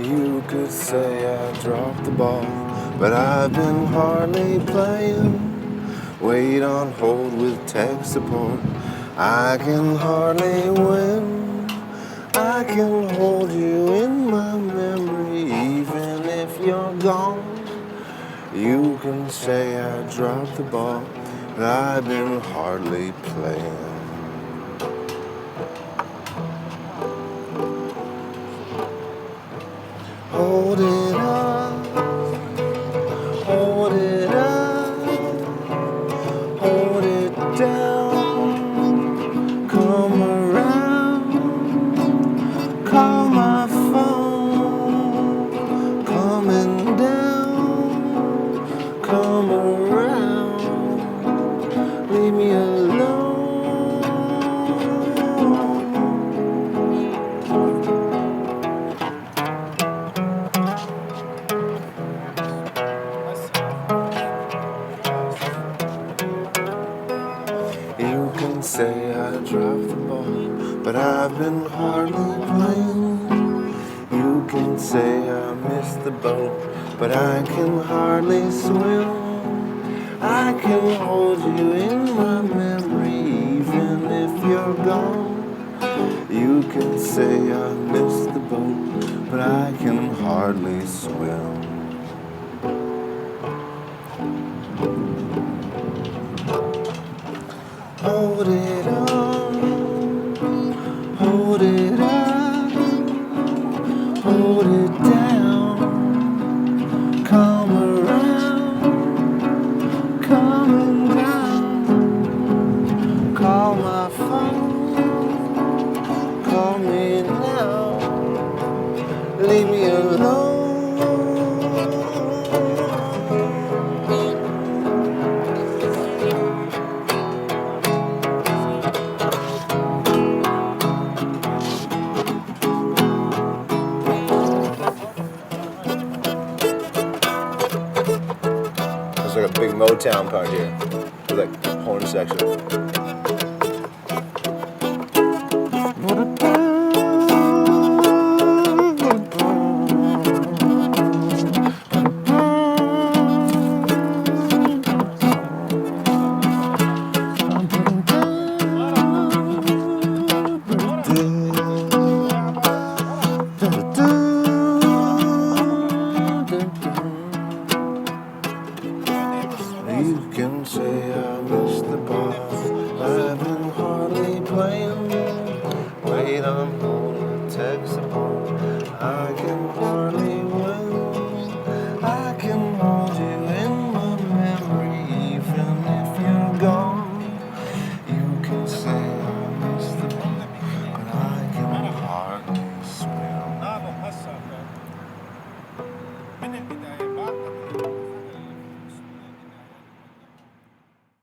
You could say I dropped the ball, but I've been hardly playing. Wait on hold with tech support. I can hardly win. I can hold you in my memory even if you're gone. You can say I dropped the ball, but I've been hardly playing. Hold it up, hold it up, hold it down, come around, call my phone, coming down, come around, leave me alone. You can say I dropped the ball, but I've been hardly playing. You can say I missed the boat, but I can hardly swim. I can hold you in my memory even if you're gone. You can say I missed the boat, but I can hardly swim. Hold it on, hold it up, hold it down, come around, coming down, call my phone, call me now, leave me alone. There's like a big Motown part here, with like horn section. You can say I missed the ball, I've been hardly playing. Wait, I'm